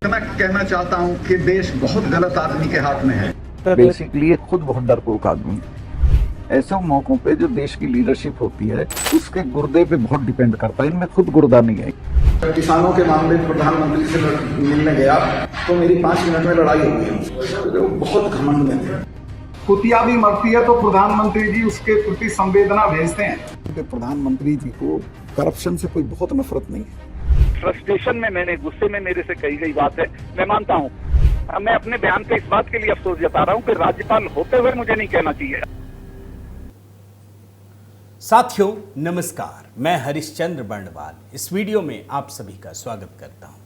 मैं कहना चाहता हूं कि देश बहुत गलत आदमी के हाथ में है। बेसिकली ये खुद बहुत डरपोक आदमी है। ऐसे मौकों पे जो देश की लीडरशिप होती है उसके गुर्दे पे बहुत डिपेंड करता है। इनमें खुद गुर्दा नहीं है। किसानों के मामले में प्रधानमंत्री से मिलने गया तो मेरी 5 मिनट में लड़ाई हो गई। तो बहुत घमंड में थे। कुतिया भी मरती है तो प्रधानमंत्री जी उसके प्रति संवेदना भेजते हैं। प्रधानमंत्री जी को करप्शन से कोई बहुत नफरत नहीं है। फ्रस्ट्रेशन में, मैंने गुस्से में मेरे से कही गई बात है, मैं मानता हूँ। मैं अपने बयान पे इस बात के लिए अफसोस जता रहा हूँ कि राज्यपाल होते हुए मुझे नहीं कहना चाहिए। साथियों नमस्कार, मैं हरिश्चंद्र बर्णवाल इस वीडियो में आप सभी का स्वागत करता हूं।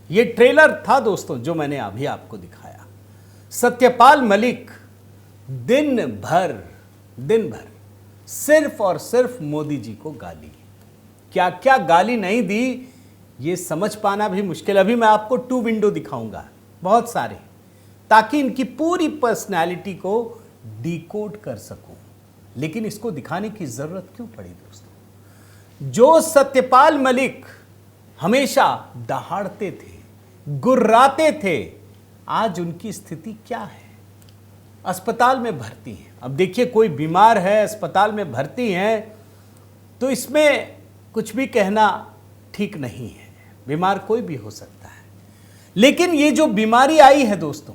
ये ट्रेलर था दोस्तों जो मैंने अभी आपको दिखाया। सत्यपाल मलिक दिन भर सिर्फ और सिर्फ मोदी जी को गाली, क्या क्या गाली नहीं दी ये समझ पाना भी मुश्किल। अभी मैं आपको 2 विंडो दिखाऊंगा, बहुत सारे, ताकि इनकी पूरी पर्सनैलिटी को डिकोड कर सकूं। लेकिन इसको दिखाने की जरूरत क्यों पड़ी दोस्तों? जो सत्यपाल मलिक हमेशा दहाड़ते थे, गुर्राते थे, आज उनकी स्थिति क्या है? अस्पताल में भर्ती हैं। अब देखिए, कोई बीमार है, अस्पताल में भर्ती हैं, तो इसमें कुछ भी कहना ठीक नहीं है। बीमार कोई भी हो सकता है, लेकिन ये जो बीमारी आई है दोस्तों,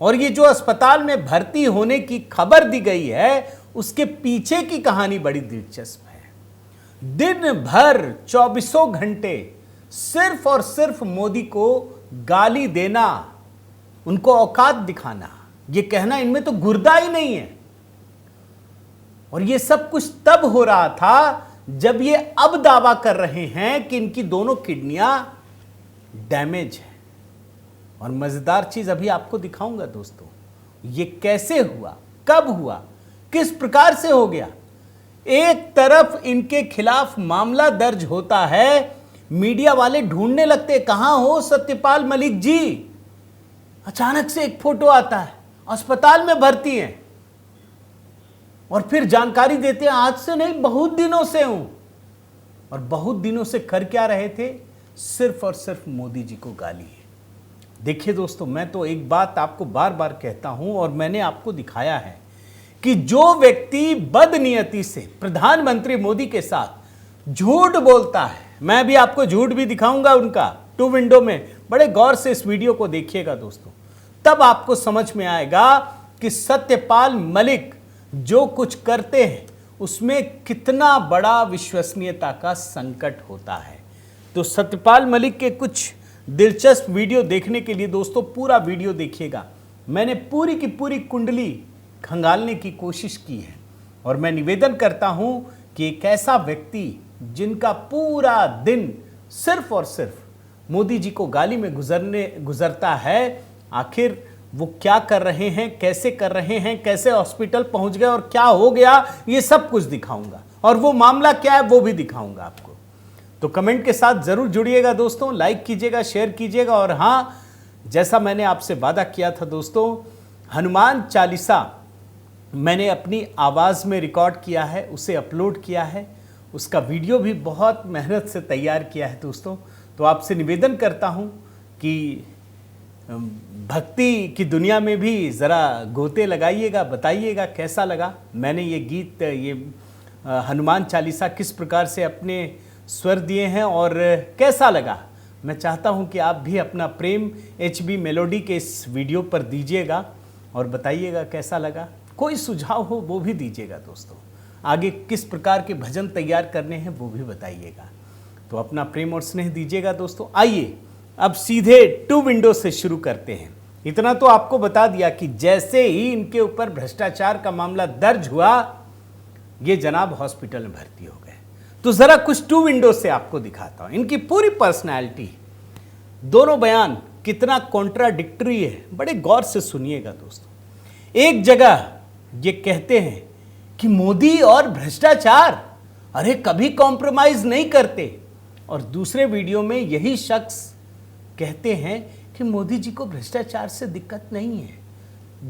और ये जो अस्पताल में भर्ती होने की खबर दी गई है, उसके पीछे की कहानी बड़ी दिलचस्प है। दिन भर 24 घंटे सिर्फ और सिर्फ मोदी को गाली देना, उनको औकात दिखाना, ये कहना इनमें तो गुर्दा ही नहीं है। और ये सब कुछ तब हो रहा था जब ये अब दावा कर रहे हैं कि इनकी दोनों किडनियां डैमेज है। और मजेदार चीज अभी आपको दिखाऊंगा दोस्तों, ये कैसे हुआ, कब हुआ, किस प्रकार से हो गया। एक तरफ इनके खिलाफ मामला दर्ज होता है, मीडिया वाले ढूंढने लगते, कहां हो सत्यपाल मलिक जी। अचानक से एक फोटो आता है, अस्पताल में भर्ती हैं, और फिर जानकारी देते हैं आज से नहीं, बहुत दिनों से हूं। और बहुत दिनों से कर क्या रहे थे? सिर्फ और सिर्फ मोदी जी को गाली है। देखिए दोस्तों, मैं तो एक बात आपको बार बार कहता हूं, और मैंने आपको दिखाया है कि जो व्यक्ति बदनीयती से प्रधानमंत्री मोदी के साथ झूठ बोलता है, मैं भी आपको झूठ भी दिखाऊंगा उनका 2 विंडो में। बड़े गौर से इस वीडियो को देखिएगा दोस्तों, तब आपको समझ में आएगा कि सत्यपाल मलिक जो कुछ करते हैं उसमें कितना बड़ा विश्वसनीयता का संकट होता है। तो सत्यपाल मलिक के कुछ दिलचस्प वीडियो देखने के लिए दोस्तों पूरा वीडियो देखिएगा। मैंने पूरी की पूरी कुंडली खंगालने की कोशिश की है, और मैं निवेदन करता हूं कि एक ऐसा व्यक्ति जिनका पूरा दिन सिर्फ और सिर्फ मोदी जी को गाली में गुजरता है, आखिर वो क्या कर रहे हैं, कैसे कर रहे हैं, कैसे हॉस्पिटल पहुंच गए और क्या हो गया, ये सब कुछ दिखाऊंगा। और वो मामला क्या है वो भी दिखाऊंगा आपको। तो कमेंट के साथ जरूर जुड़िएगा दोस्तों, लाइक कीजिएगा, शेयर कीजिएगा। और हाँ, जैसा मैंने आपसे वादा किया था दोस्तों, हनुमान चालीसा मैंने अपनी आवाज़ में रिकॉर्ड किया है, उसे अपलोड किया है। उसका वीडियो भी बहुत मेहनत से तैयार किया है दोस्तों। तो आपसे निवेदन करता हूँ कि भक्ति की दुनिया में भी ज़रा गोते लगाइएगा, बताइएगा कैसा लगा। मैंने ये गीत, ये हनुमान चालीसा किस प्रकार से अपने स्वर दिए हैं और कैसा लगा। मैं चाहता हूं कि आप भी अपना प्रेम HB मेलोडी के इस वीडियो पर दीजिएगा और बताइएगा कैसा लगा। कोई सुझाव हो वो भी दीजिएगा दोस्तों। आगे किस प्रकार के भजन तैयार करने हैं वो भी बताइएगा। तो अपना प्रेम और स्नेह दीजिएगा दोस्तों। आइए अब सीधे 2 विंडो से शुरू करते हैं। इतना तो आपको बता दिया कि जैसे ही इनके ऊपर भ्रष्टाचार का मामला दर्ज हुआ, ये जनाब हॉस्पिटल में भर्ती हो गए। तो जरा कुछ 2 विंडो से आपको दिखाता हूं इनकी पूरी पर्सनैलिटी। दोनों बयान कितना कॉन्ट्राडिक्टरी है, बड़े गौर से सुनिएगा दोस्तों। एक जगह ये कहते हैं कि मोदी और भ्रष्टाचार, अरे कभी कॉम्प्रोमाइज नहीं करते, और दूसरे वीडियो में यही शख्स कहते हैं कि मोदी जी को भ्रष्टाचार से दिक्कत नहीं है।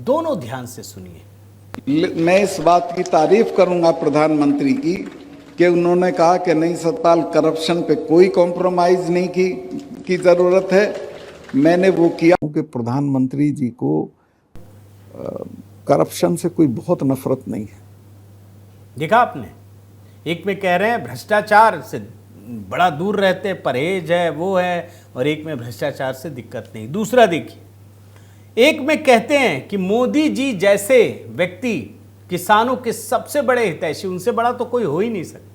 दोनों ध्यान से सुनिए। मैं इस बात की तारीफ करूंगा प्रधानमंत्री की कि उन्होंने कहा कि नहीं सतपाल, करप्शन पे कोई कॉम्प्रोमाइज नहीं की जरूरत है। मैंने वो किया। कि प्रधानमंत्री जी को करप्शन से कोई बहुत नफरत नहीं है। देखा आपने, एक में कह रहे हैं भ्रष्टाचार से बड़ा दूर रहते, परहेज है, वो है, और एक में भ्रष्टाचार से दिक्कत नहीं। दूसरा देखिए, एक में कहते हैं कि मोदी जी जैसे व्यक्ति किसानों के सबसे बड़े हितैषी, उनसे बड़ा तो कोई हो ही नहीं सकता,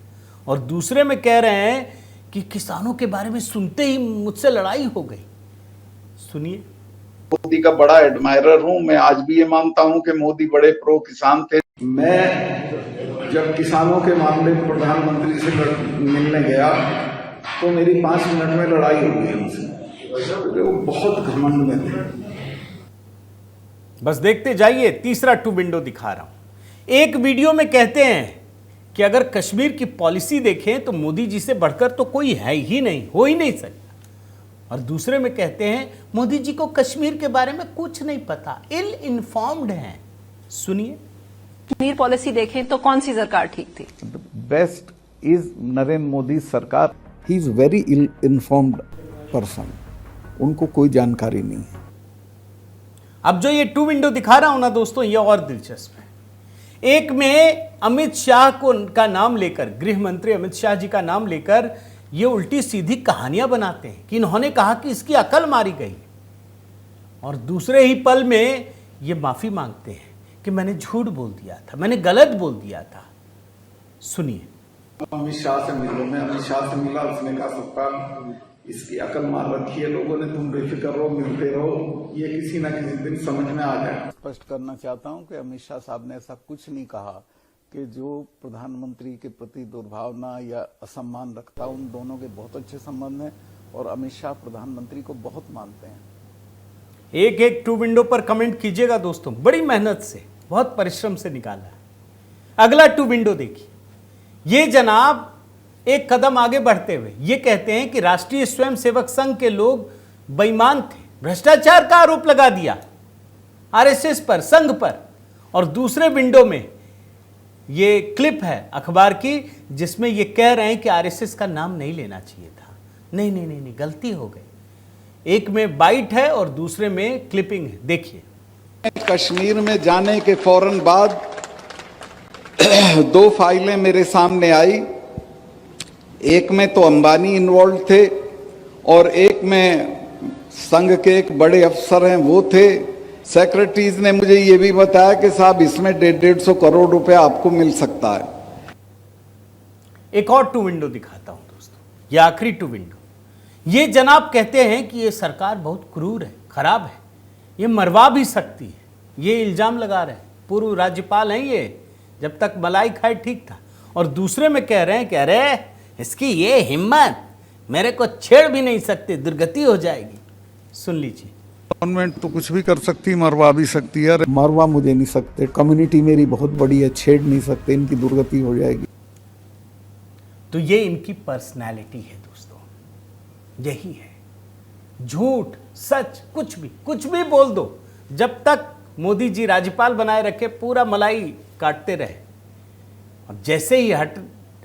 और दूसरे में कह रहे हैं कि किसानों के बारे में सुनते ही मुझसे लड़ाई हो गई। सुनिए। मोदी का बड़ा एडमायरर हूं। मैं आज भी ये मानता हूं कि मोदी बड़े प्रो किसान थे। मैं जब किसानों के मामले में प्रधानमंत्री से मिलने गया तो मेरी 5 मिनट में लड़ाई हो गई उनसे, क्योंकि वो बहुत घमंड में थे। बस देखते जाइए, तीसरा टू विंडो दिखा रहा हूं। एक वीडियो में कहते हैं कि अगर कश्मीर की पॉलिसी देखें तो मोदी जी से बढ़कर तो कोई है ही नहीं, हो ही नहीं सकता, और दूसरे में कहते हैं मोदी जी को कश्मीर के बारे में कुछ नहीं पता, इल इन्फॉर्म्ड हैं। सुनिए। कश्मीर पॉलिसी देखें तो कौन सी सरकार ठीक थी? बेस्ट इज नरेंद्र मोदी सरकार। He is very ill informed person, उनको कोई जानकारी नहीं है। अब जो ये टू विंडो दिखा रहा हूं ना दोस्तों, ये और दिलचस्प है। एक में अमित शाह को का नाम लेकर, गृह मंत्री अमित शाह जी का नाम लेकर ये उल्टी सीधी कहानियां बनाते हैं कि इन्होंने कहा कि इसकी अकल मारी गई, और दूसरे ही पल में ये माफी मांगते हैं कि मैंने झूठ बोल दिया था, मैंने गलत बोल दिया था। सुनिए। अमित शाह से मिलो, मैं अमित शाह से मिला, उसने कहा सत्ता इसकी अकल मार रखी है लोगों ने, तुम बेफिक्र रहो, मिलते रहो, ये किसी न किसी दिन समझ में आ जाए। स्पष्ट करना चाहता हूं कि अमित शाह साहब ने ऐसा कुछ नहीं कहा कि जो प्रधानमंत्री के प्रति दुर्भावना या असम्मान रखता, उन दोनों के बहुत अच्छे संबंध हैं और अमित शाह प्रधानमंत्री को बहुत मानते हैं। एक एक टू विंडो पर कमेंट कीजिएगा दोस्तों, बड़ी मेहनत से, बहुत परिश्रम से निकाला है। अगला टू विंडो देखिए। ये जनाब एक कदम आगे बढ़ते हुए ये कहते हैं कि राष्ट्रीय स्वयंसेवक संघ के लोग बेईमान थे, भ्रष्टाचार का आरोप लगा दिया आरएसएस पर, संघ पर, और दूसरे विंडो में ये क्लिप है अखबार की जिसमें ये कह रहे हैं कि आरएसएस का नाम नहीं लेना चाहिए था। नहीं नहीं नहीं, नहीं, गलती हो गई। एक में बाइट है और दूसरे में क्लिपिंग है, देखिए। कश्मीर में जाने के फौरन बाद 2 फाइलें मेरे सामने आई। एक में तो अंबानी इन्वॉल्व थे और एक में संघ के एक बड़े अफसर हैं वो थे। सेक्रेटरीज ने मुझे ये भी बताया कि साहब इसमें 150 करोड़ रुपए आपको मिल सकता है। एक और टू विंडो दिखाता हूं दोस्तों, ये आखिरी टू विंडो। ये जनाब कहते हैं कि ये सरकार बहुत क्रूर है, खराब है, ये मरवा भी सकती है, ये इल्जाम लगा रहे हैं। पूर्व राज्यपाल हैं ये, जब तक मलाई खाए ठीक था। और दूसरे में कह रहे हैं कि अरे इसकी ये हिम्मत, मेरे को छेड़ भी नहीं सकते, दुर्गति हो जाएगी। सुन लीजिए। गवर्नमेंट तो कुछ भी कर सकती, मरवा भी सकती है। मरवा मुझे नहीं सकते, कम्युनिटी मेरी बहुत बड़ी है, छेड़ नहीं सकते, इनकी दुर्गति हो जाएगी। तो ये इनकी पर्सनैलिटी है दोस्तों, यही है। झूठ सच कुछ भी बोल दो, जब तक मोदी जी राज्यपाल बनाए रखे पूरा मलाई काटते रहे। और जैसे ही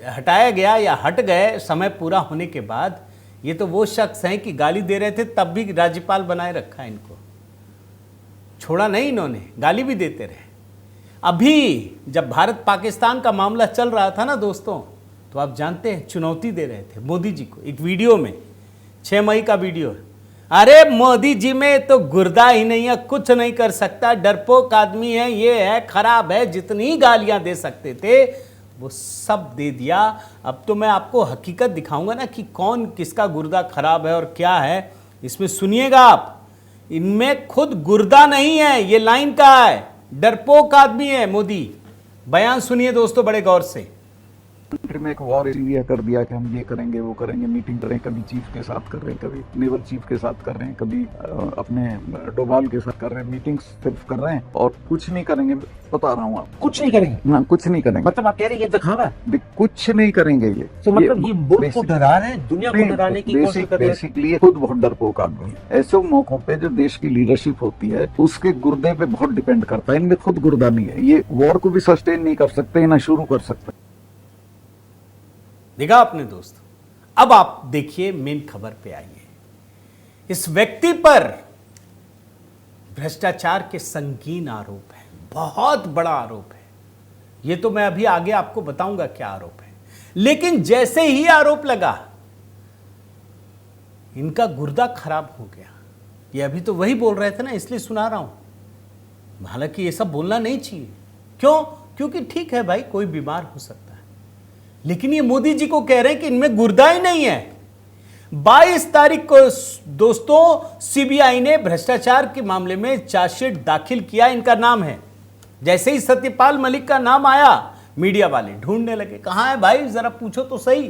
हटाया गया या हट गए समय पूरा होने के बाद, ये तो वो शख्स हैं कि गाली दे रहे थे तब भी राज्यपाल बनाए रखा है इनको, छोड़ा नहीं इन्होंने, गाली भी देते रहे। अभी जब भारत पाकिस्तान का मामला चल रहा था ना दोस्तों, तो आप जानते हैं चुनौती दे रहे थे मोदी जी को एक वीडियो में, 6 मई का वीडियो है। अरे मोदी जी में तो गुर्दा ही नहीं है, कुछ नहीं कर सकता, डरपोक आदमी है, ये है, खराब है, जितनी गालियां दे सकते थे वो सब दे दिया। अब तो मैं आपको हकीकत दिखाऊंगा ना कि कौन किसका गुर्दा खराब है और क्या है। इसमें सुनिएगा आप, इनमें खुद गुर्दा नहीं है, ये लाइन का है, डरपोक आदमी है मोदी। बयान सुनिए दोस्तों बड़े गौर से। कंट्री में एक वॉर एरिया कर दिया कि हम ये करेंगे वो करेंगे, मीटिंग करें, कभी चीफ के साथ कर रहे हैं, कभी नेवल चीफ के साथ कर रहे हैं, कभी अपने डोभाल के साथ कर रहे हैं, मीटिंग्स सिर्फ कर रहे हैं और कुछ नहीं करेंगे। बता रहा हूँ आप, कुछ नहीं करेंगे। हाँ, कुछ नहीं करेंगे। मतलब आप कह रहे हैं ये दिखावा है? कुछ नहीं करेंगे ये। तो मतलब ये मुल्क को डरा रहे हैं, दुनिया को डराने की कोशिश कर रहे हैं। बेसिकली खुद बहुत डरपोक आदमी है। ऐसे मौकों पे जो देश की लीडरशिप होती है उसके गुर्दे पे बहुत डिपेंड करता है। इनमें खुद गुर्दा नहीं है, ये वॉर को भी सस्टेन नहीं कर सकते, ना शुरू कर सकते। देखा आपने दोस्तों। अब आप देखिए मेन खबर पे आइए। इस व्यक्ति पर भ्रष्टाचार के संगीन आरोप है, बहुत बड़ा आरोप है। ये तो मैं अभी आगे आपको बताऊंगा क्या आरोप है। लेकिन जैसे ही आरोप लगा, इनका गुर्दा खराब हो गया। ये अभी तो वही बोल रहे थे ना, इसलिए सुना रहा हूं। हालांकि ये सब बोलना नहीं चाहिए। क्यों? क्योंकि ठीक है भाई, कोई बीमार हो सकता है, लेकिन ये मोदी जी को कह रहे हैं कि इनमें गुर्दा ही नहीं है। 22 तारीख को दोस्तों सीबीआई ने भ्रष्टाचार के मामले में चार्जशीट दाखिल किया। इनका नाम है, जैसे ही सत्यपाल मलिक का नाम आया, मीडिया वाले ढूंढने लगे, कहां है भाई, जरा पूछो तो सही।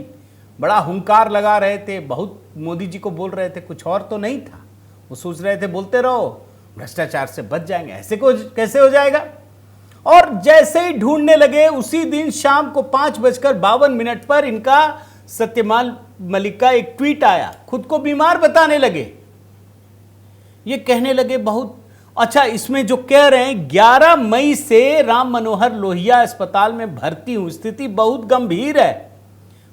बड़ा हुंकार लगा रहे थे, बहुत मोदी जी को बोल रहे थे, कुछ और तो नहीं था। वो सोच रहे थे बोलते रहो, भ्रष्टाचार से बच जाएंगे। ऐसे को कैसे हो जाएगा? और जैसे ही ढूंढने लगे, उसी दिन शाम को 5:52 पर इनका सत्यपाल मलिक का एक ट्वीट आया। खुद को बीमार बताने लगे। ये कहने लगे बहुत अच्छा, इसमें जो कह रहे हैं 11 मई से राम मनोहर लोहिया अस्पताल में भर्ती हूं, स्थिति बहुत गंभीर है।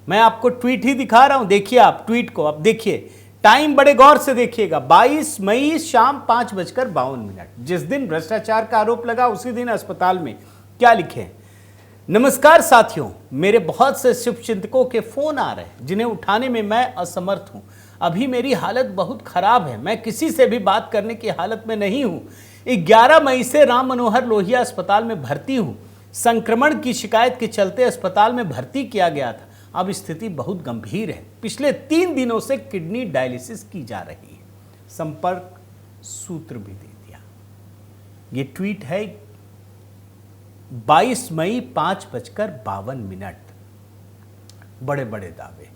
मैं आपको ट्वीट ही दिखा रहा हूं, देखिए आप ट्वीट को, अब देखिए, टाइम बड़े गौर से देखिएगा। 22 मई शाम 5:52, जिस दिन भ्रष्टाचार का आरोप लगा उसी दिन अस्पताल में क्या लिखे? नमस्कार साथियों, मेरे बहुत से शुभचिंतकों के फोन आ रहे हैं जिन्हें उठाने में मैं असमर्थ हूं। अभी मेरी हालत बहुत खराब है, मैं किसी से भी बात करने की हालत में नहीं हूं। 11 मई से राम मनोहर लोहिया अस्पताल में भर्ती हूं। संक्रमण की शिकायत के चलते अस्पताल में भर्ती किया गया था। अब स्थिति बहुत गंभीर है। पिछले 3 दिनों से किडनी डायलिसिस की जा रही है। संपर्क सूत्र भी दे दिया। ये ट्वीट है 22 मई 5:52। बड़े बड़े दावे।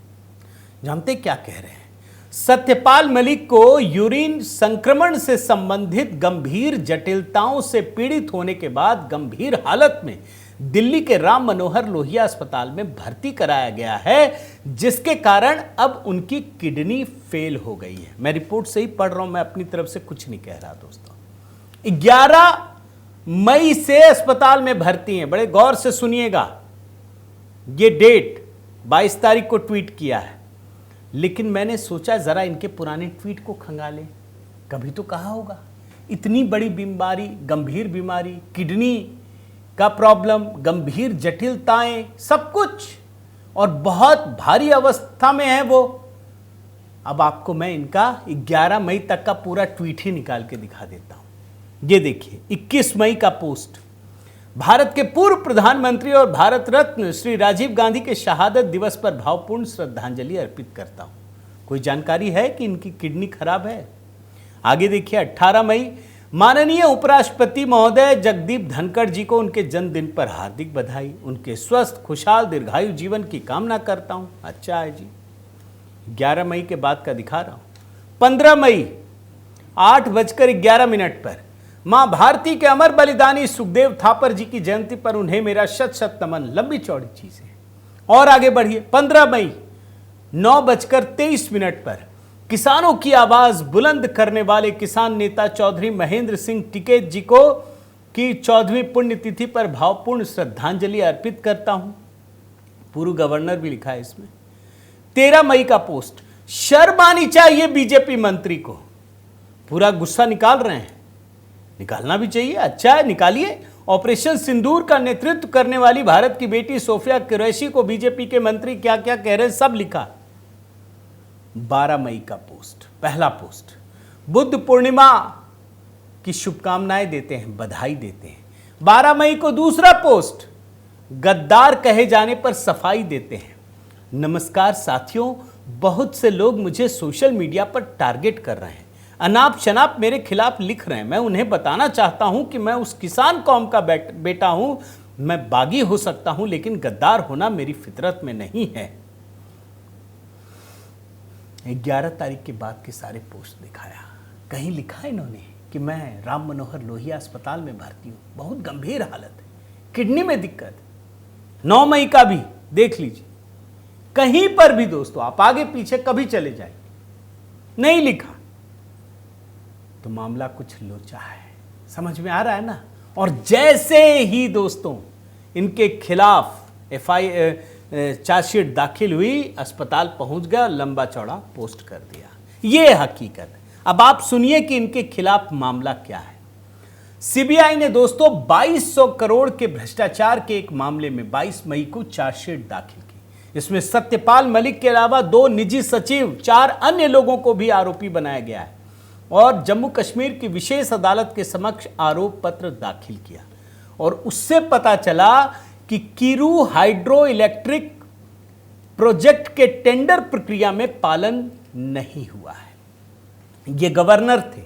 जानते क्या कह रहे हैं? सत्यपाल मलिक को यूरिन संक्रमण से संबंधित गंभीर जटिलताओं से पीड़ित होने के बाद गंभीर हालत में दिल्ली के राम मनोहर लोहिया अस्पताल में भर्ती कराया गया है, जिसके कारण अब उनकी किडनी फेल हो गई है। मैं रिपोर्ट से ही पढ़ रहा हूं, मैं अपनी तरफ से कुछ नहीं कह रहा दोस्तों। 11 मई से अस्पताल में भर्ती हैं। बड़े गौर से सुनिएगा, ये डेट 22 तारीख को ट्वीट किया है। लेकिन मैंने सोचा जरा इनके पुराने ट्वीट को खंगाले, कभी तो कहा होगा इतनी बड़ी बीमारी, गंभीर बीमारी, किडनी का प्रॉब्लम, गंभीर जटिलताएं, सब कुछ, और बहुत भारी अवस्था में है वो। अब आपको मैं इनका 11 मई तक का पूरा ट्वीट ही निकाल के दिखा देता हूं। ये देखिए, 21 मई का पोस्ट। भारत के पूर्व प्रधानमंत्री और भारत रत्न श्री राजीव गांधी के शहादत दिवस पर भावपूर्ण श्रद्धांजलि अर्पित करता हूं। कोई जानकारी है कि इनकी किडनी खराब है? आगे देखिए, 18 मई, माननीय उपराष्ट्रपति महोदय जगदीप धनखड़ जी को उनके जन्मदिन पर हार्दिक बधाई। उनके स्वस्थ, खुशहाल, दीर्घायु जीवन की कामना करता हूं। अच्छा है जी। 11 मई के बाद का दिखा रहा हूं। 15 मई 8:11 पर मां भारती के अमर बलिदानी सुखदेव थापर जी की जयंती पर उन्हें मेरा शत शत नमन। लंबी चौड़ी चीजें और आगे बढ़िए। 15 मई 9:23 पर किसानों की आवाज बुलंद करने वाले किसान नेता चौधरी महेंद्र सिंह टिकैत जी को की 14वीं पुण्यतिथि पर भावपूर्ण श्रद्धांजलि अर्पित करता हूं। पूर्व गवर्नर भी लिखा है इसमें। 13 मई का पोस्ट, शर्म आनी चाहिए बीजेपी मंत्री को। पूरा गुस्सा निकाल रहे हैं, निकालना भी चाहिए, अच्छा है, निकालिए। ऑपरेशन सिंदूर का नेतृत्व करने वाली भारत की बेटी सोफिया कुरैशी को बीजेपी के मंत्री क्या क्या कह रहे हैं, सब लिखा। 12 मई का पोस्ट, पहला पोस्ट, बुद्ध पूर्णिमा की शुभकामनाएं देते हैं, बधाई देते हैं। 12 मई को दूसरा पोस्ट, गद्दार कहे जाने पर सफाई देते हैं। नमस्कार साथियों, बहुत से लोग मुझे सोशल मीडिया पर टारगेट कर रहे हैं, अनाप शनाप मेरे खिलाफ लिख रहे हैं। मैं उन्हें बताना चाहता हूं कि मैं उस किसान कौम का बेटा हूं। मैं बागी हो सकता हूं, लेकिन गद्दार होना मेरी फितरत में नहीं है। 11 तारीख के बाद के सारे पोस्ट दिखाया। कहीं लिखा है इन्होंने कि मैं राम मनोहर लोहिया अस्पताल में भर्ती हूं, बहुत गंभीर हालत है, किडनी में दिक्कत है। 9 मई का भी देख लीजिए, कहीं पर भी दोस्तों आप आगे पीछे कभी चले जाइए, नहीं लिखा। तो मामला कुछ लोचा है, समझ में आ रहा है ना। और जैसे ही दोस्तों इनके खिलाफ चार्जशीट दाखिल हुई, अस्पताल पहुंच गया, लंबा चौड़ा पोस्ट कर दिया। ये हकीकत है। अब आप सुनिए कि इनके खिलाफ मामला क्या है। सीबीआई ने दोस्तों 2200 करोड़ के भ्रष्टाचार के एक मामले में 22 मई को चार्जशीट दाखिल की। इसमें सत्यपाल मलिक के अलावा 2 निजी सचिव, 4 अन्य लोगों को भी आरोपी बनाया गया है और जम्मू कश्मीर की विशेष अदालत के समक्ष आरोप पत्र दाखिल किया। और उससे पता चला कि कीरू हाइड्रो इलेक्ट्रिक प्रोजेक्ट के टेंडर प्रक्रिया में पालन नहीं हुआ है। ये गवर्नर थे।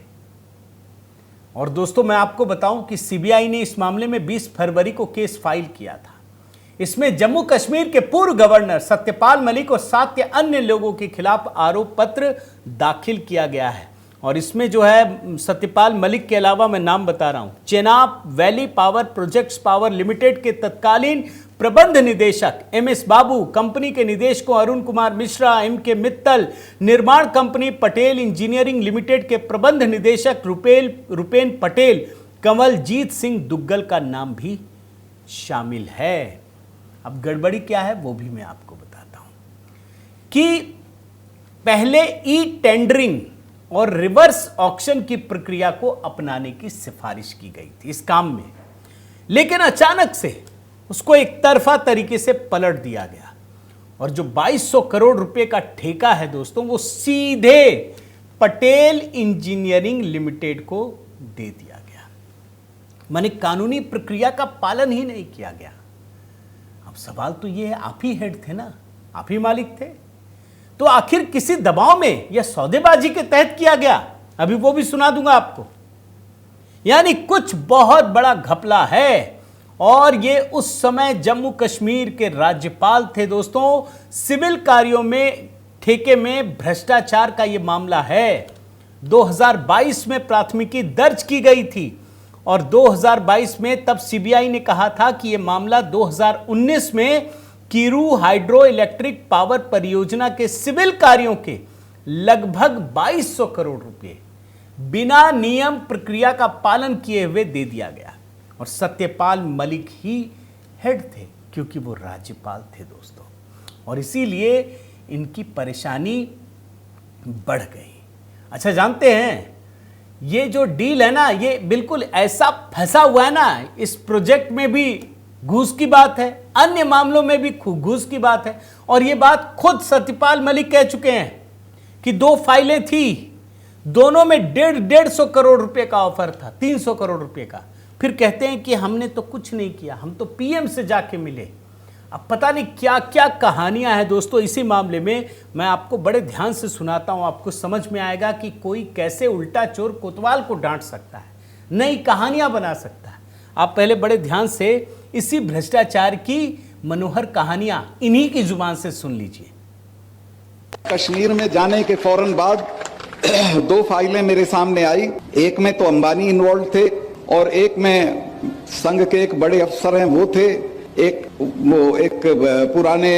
और दोस्तों मैं आपको बताऊं कि सीबीआई ने इस मामले में 20 फरवरी को केस फाइल किया था। इसमें जम्मू कश्मीर के पूर्व गवर्नर सत्यपाल मलिक और 7 अन्य लोगों के खिलाफ आरोप पत्र दाखिल किया गया है। और इसमें जो है सत्यपाल मलिक के अलावा मैं नाम बता रहा हूं, Chenab valley power projects power limited के तत्कालीन प्रबंध निदेशक MS बाबू, कंपनी के निदेशकों अरुण कुमार मिश्रा, MK मित्तल, निर्माण कंपनी पटेल इंजीनियरिंग लिमिटेड के प्रबंध निदेशक रुपेन पटेल, कंवलजीत सिंह दुग्गल का नाम भी शामिल है। अब गड़बड़ी क्या है वो भी मैं आपको बताता हूं कि पहले ई टेंडरिंग और रिवर्स ऑक्शन की प्रक्रिया को अपनाने की सिफारिश की गई थी इस काम में, लेकिन अचानक से उसको एक तरफा तरीके से पलट दिया गया और जो 2200 करोड़ रुपए का ठेका है दोस्तों वो सीधे पटेल इंजीनियरिंग लिमिटेड को दे दिया गया। माने कानूनी प्रक्रिया का पालन ही नहीं किया गया। अब सवाल तो ये है, आप ही हेड थे ना, आप ही मालिक थे, तो आखिर किसी दबाव में या सौदेबाजी के तहत किया गया? अभी वो भी सुना दूंगा आपको। यानी कुछ बहुत बड़ा घपला है। और ये उस समय जम्मू कश्मीर के राज्यपाल थे दोस्तों। सिविल कार्यों में ठेके में भ्रष्टाचार का ये मामला है। 2022 में प्राथमिकी दर्ज की गई थी और 2022 में तब सीबीआई ने कहा था कि यह मामला 2019 में कीरू हाइड्रो इलेक्ट्रिक पावर परियोजना के सिविल कार्यों के लगभग 2200 करोड़ रुपए बिना नियम प्रक्रिया का पालन किए हुए दे दिया गया। और सत्यपाल मलिक ही हेड थे क्योंकि वो राज्यपाल थे दोस्तों। और इसीलिए इनकी परेशानी बढ़ गई। अच्छा जानते हैं ये जो डील है ना, ये बिल्कुल ऐसा फंसा हुआ है ना, इस प्रोजेक्ट में भी घूस की बात है, अन्य मामलों में भी घूस की बात है। और ये बात खुद सत्यपाल मलिक कह चुके हैं कि 2 फाइलें थी, दोनों में 150 करोड़ रुपए का ऑफर था, 300 करोड़ रुपए का। फिर कहते हैं कि हमने तो कुछ नहीं किया, हम तो पीएम से जाके मिले। अब पता नहीं क्या क्या कहानियां हैं दोस्तों इसी मामले में। मैं आपको बड़े ध्यान से सुनाता हूं, आपको समझ में आएगा कि कोई कैसे उल्टा चोर कोतवाल को डांट सकता है, नई कहानियां बना सकता है। आप पहले बड़े ध्यान से इसी भ्रष्टाचार की मनोहर कहानियां इन्हीं की जुबान से सुन लीजिए। कश्मीर में जाने के फौरन बाद 2 फाइलें मेरे सामने आई। एक में तो अंबानी इन्वॉल्व थे और एक में संघ के एक बड़े अफसर हैं वो थे, एक पुराने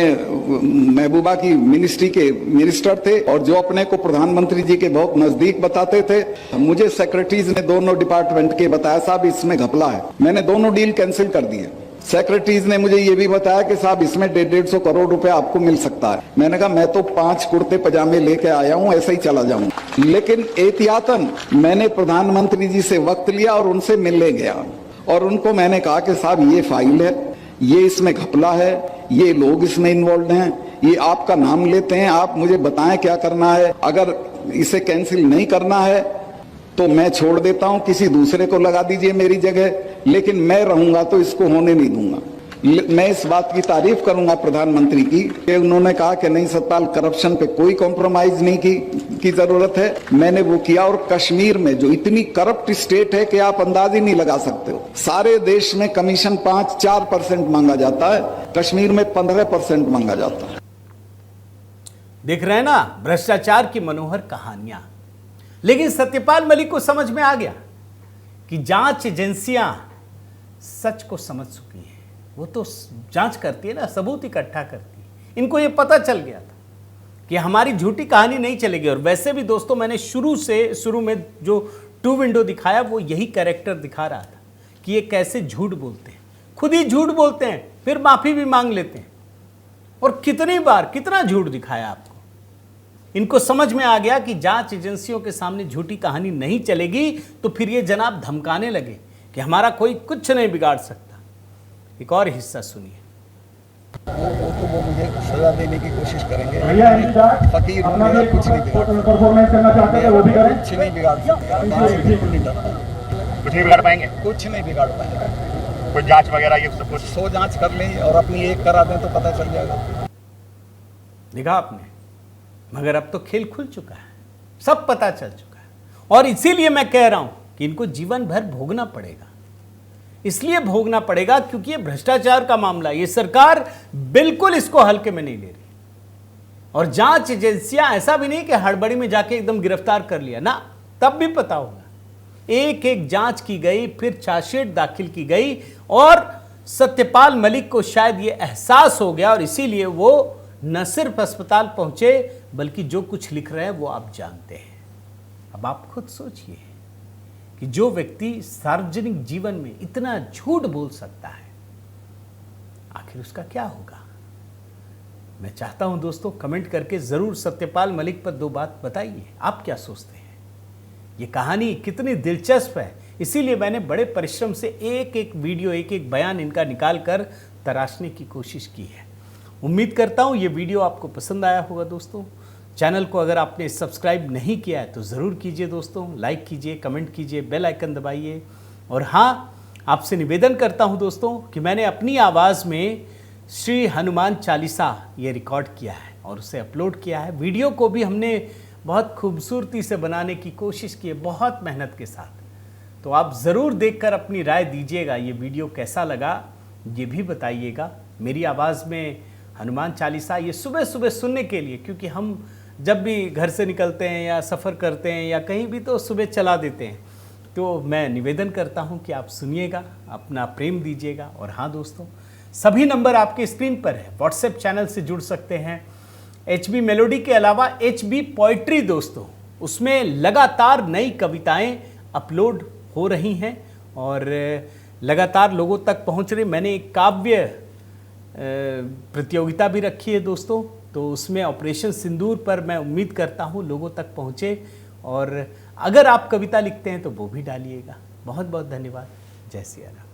महबूबा की मिनिस्ट्री के मिनिस्टर थे और जो अपने को प्रधानमंत्री जी के बहुत नजदीक बताते थे। मुझे सेक्रेटरीज ने दोनों डिपार्टमेंट के बताया साहब इसमें घपला है। मैंने दोनों डील कैंसिल कर दिए। सेक्रेटरीज ने मुझे ये भी बताया कि साहब इसमें 150 करोड़ रुपए आपको मिल सकता है। मैंने कहा मैं तो 5 कुर्ते पजामे लेके आया हूं, ऐसे ही चला जाऊंगा। लेकिन एहतियातन मैंने प्रधानमंत्री जी से वक्त लिया और उनसे मिलने गया और उनको मैंने कहा कि साहब ये फाइल है, ये इसमें घपला है, ये लोग इसमें इन्वॉल्व हैं, ये आपका नाम लेते हैं, आप मुझे बताएं क्या करना है। अगर इसे कैंसिल नहीं करना है तो मैं छोड़ देता हूं, किसी दूसरे को लगा दीजिए मेरी जगह, लेकिन मैं रहूंगा तो इसको होने नहीं दूंगा। मैं इस बात की तारीफ करूंगा प्रधानमंत्री की कि उन्होंने कहा कि नहीं सतपाल, करप्शन पे कोई कॉम्प्रोमाइज नहीं की जरूरत है। मैंने वो किया। और कश्मीर में जो इतनी करप्ट स्टेट है कि आप अंदाज ही नहीं लगा सकते हो। सारे देश में कमीशन 5-4% मांगा जाता है, कश्मीर में 15% मांगा जाता है। देख रहे हैं ना भ्रष्टाचार की मनोहर कहानियां। लेकिन सत्यपाल मलिक को समझ में आ गया कि जांच एजेंसियां सच को समझ चुकी हैं। वो तो जांच करती है ना, सबूत इकट्ठा करती है। इनको ये पता चल गया था कि हमारी झूठी कहानी नहीं चलेगी। और वैसे भी दोस्तों मैंने शुरू में जो 2 विंडो दिखाया वो यही कैरेक्टर दिखा रहा था कि ये कैसे झूठ बोलते हैं, खुद ही झूठ बोलते हैं, फिर माफी भी मांग लेते हैं। और कितनी बार कितना झूठ दिखाया आपको। इनको समझ में आ गया कि जांच एजेंसियों के सामने झूठी कहानी नहीं चलेगी, तो फिर ये जनाब धमकाने लगे कि हमारा कोई कुछ नहीं बिगाड़ सकता। एक और हिस्सा सुनिए। वो मुझे सजा देने की कोशिश करेंगे। फकीर हूं, मेरा कुछ नहीं बिगाड़ कुछ नहीं बिगाड़ सकते। बिल्कुल नहीं डरता। कुछ नहीं बिगाड़ पाएंगे, कुछ नहीं बिगाड़ पाएंगे। कोई जांच वगैरह ये सब कुछ 100 जांच कर लें और अपनी एक करा दें तो पता चल जाएगा। देखा आपने, मगर अब तो खेल खुल चुका है, सब पता चल चुका है। और इसीलिए मैं कह रहा हूं कि इनको जीवन भर भोगना पड़ेगा। इसलिए भोगना पड़ेगा क्योंकि ये भ्रष्टाचार का मामला, ये सरकार बिल्कुल इसको हल्के में नहीं ले रही। और जांच एजेंसियां ऐसा भी नहीं कि हड़बड़ी में जाके एकदम गिरफ्तार कर लिया ना, तब भी पता होगा। एक एक जांच की गई, फिर चार्जशीट दाखिल की गई और सत्यपाल मलिक को शायद ये एहसास हो गया और इसीलिए वो न सिर्फ अस्पताल पहुंचे बल्कि जो कुछ लिख रहे हैं वो आप जानते हैं। अब आप खुद सोचिए कि जो व्यक्ति सार्वजनिक जीवन में इतना झूठ बोल सकता है, आखिर उसका क्या होगा। मैं चाहता हूं दोस्तों, कमेंट करके जरूर सत्यपाल मलिक पर 2 बात बताइए, आप क्या सोचते हैं। ये कहानी कितनी दिलचस्प है, इसीलिए मैंने बड़े परिश्रम से एक एक वीडियो, एक एक बयान इनका निकाल कर तराशने की कोशिश की है। उम्मीद करता हूं ये वीडियो आपको पसंद आया होगा दोस्तों। चैनल को अगर आपने सब्सक्राइब नहीं किया है तो ज़रूर कीजिए दोस्तों, लाइक कीजिए, कमेंट कीजिए, बेल आइकन दबाइए। और हाँ, आपसे निवेदन करता हूं दोस्तों कि मैंने अपनी आवाज़ में श्री हनुमान चालीसा ये रिकॉर्ड किया है और उसे अपलोड किया है। वीडियो को भी हमने बहुत खूबसूरती से बनाने की कोशिश की है, बहुत मेहनत के साथ। तो आप ज़रूर देखकर अपनी राय दीजिएगा, ये वीडियो कैसा लगा ये भी बताइएगा। मेरी आवाज़ में हनुमान चालीसा ये सुबह सुबह सुनने के लिए, क्योंकि हम जब भी घर से निकलते हैं या सफ़र करते हैं या कहीं भी तो सुबह चला देते हैं, तो मैं निवेदन करता हूं कि आप सुनिएगा, अपना प्रेम दीजिएगा। और हाँ दोस्तों, सभी नंबर आपके स्क्रीन पर है। व्हाट्सएप चैनल से जुड़ सकते हैं। HB मेलोडी के अलावा HB पोइट्री दोस्तों, उसमें लगातार नई कविताएं अपलोड हो रही हैं और लगातार लोगों तक पहुंच रही। मैंने एक काव्य प्रतियोगिता भी रखी है दोस्तों, तो उसमें ऑपरेशन सिंदूर पर मैं उम्मीद करता हूं लोगों तक पहुंचे। और अगर आप कविता लिखते हैं तो वो भी डालिएगा। बहुत बहुत धन्यवाद। जय सिया राम।